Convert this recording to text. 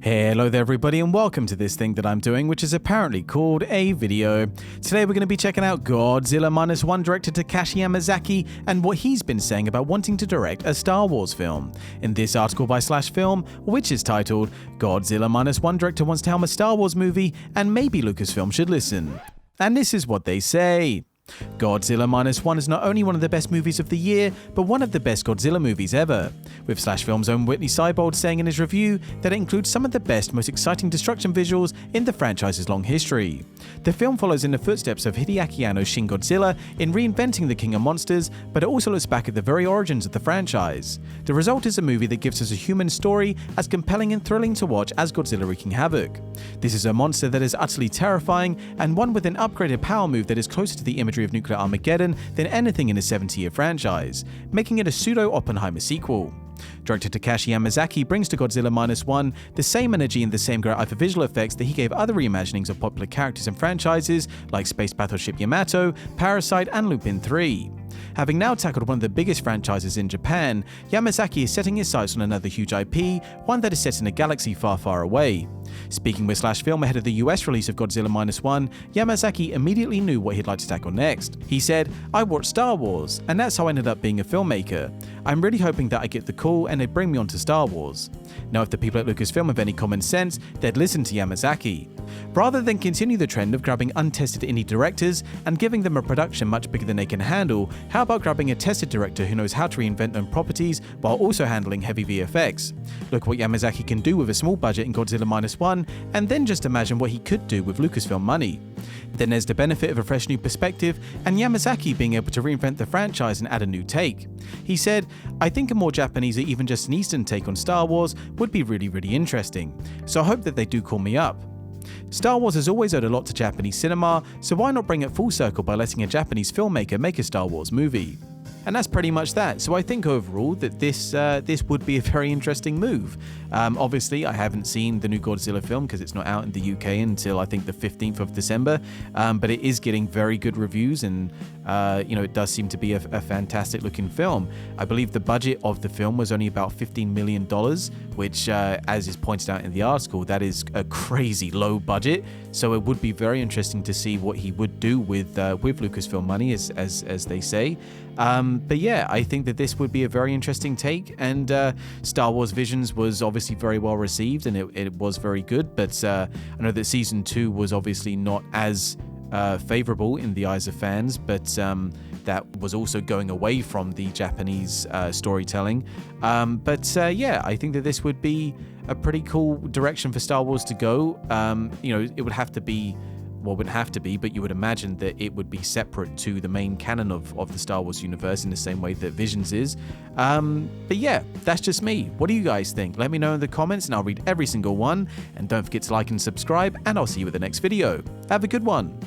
Hello there everybody and welcome to this thing that I'm doing, which is apparently called a video. Today we're going to be checking out Godzilla Minus One director Takashi Yamazaki and what he's been saying about wanting to direct a Star Wars film. In this article by /Film, which is titled Godzilla Minus One director wants to helm a Star Wars movie and maybe Lucasfilm should listen. And this is what they say. Godzilla Minus One is not only one of the best movies of the year, but one of the best Godzilla movies ever, with /Film's own Whitley Seibold saying in his review that it includes some of the best, most exciting destruction visuals in the franchise's long history. The film follows in the footsteps of Hideaki Anno's Shin Godzilla in reinventing the King of Monsters, but it also looks back at the very origins of the franchise. The result is a movie that gives us a human story as compelling and thrilling to watch as Godzilla wreaking havoc. This is a monster that is utterly terrifying, and one with an upgraded power move that is closer to the imagery of nuclear Armageddon than anything in a 70-year franchise, making it a pseudo-Oppenheimer sequel. Director Takashi Yamazaki brings to Godzilla Minus One the same energy and the same great eye for visual effects that he gave other reimaginings of popular characters and franchises like Space Battleship Yamato, Parasite, and Lupin 3. Having now tackled one of the biggest franchises in Japan, Yamazaki is setting his sights on another huge IP, one that is set in a galaxy far, far away. Speaking with /Film ahead of the US release of Godzilla Minus One, Yamazaki immediately knew what he'd like to tackle next. He said, "I watched Star Wars, and that's how I ended up being a filmmaker. I'm really hoping that I get the call and they bring me onto Star Wars." Now, if the people at Lucasfilm have any common sense, they'd listen to Yamazaki. Rather than continue the trend of grabbing untested indie directors and giving them a production much bigger than they can handle, how about grabbing a tested director who knows how to reinvent known properties while also handling heavy VFX? Look what Yamazaki can do with a small budget in Godzilla Minus One, and then just imagine what he could do with Lucasfilm money. Then there's the benefit of a fresh new perspective and Yamazaki being able to reinvent the franchise and add a new take. He said, "I think a more Japanese or even just an Eastern take on Star Wars would be really interesting, so I hope that they do call me up." Star Wars has always owed a lot to Japanese cinema, so why not bring it full circle by letting a Japanese filmmaker make a Star Wars movie? And that's pretty much that. So I think overall that this would be a very interesting move. Obviously, I haven't seen the new Godzilla film because it's not out in the UK until I think the 15th of December, but it is getting very good reviews and it does seem to be a fantastic looking film. I believe the budget of the film was only about $15 million, which as is pointed out in the article, that is a crazy low budget. So it would be very interesting to see what he would do with Lucasfilm money, as they say. But yeah, I think that this would be a very interesting take, and Star Wars Visions was obviously very well received and it was very good, but I know that season 2 was obviously not as favorable in the eyes of fans, but that was also going away from the Japanese storytelling. Yeah, I think that this would be a pretty cool direction for Star Wars to go. It would have to be, well, wouldn't have to be, but you would imagine that it would be separate to the main canon of the Star Wars universe in the same way that Visions is. But yeah, that's just me. What do you guys think? Let me know in the comments and I'll read every single one. And don't forget to like and subscribe, and I'll see you with the next video. Have a good one.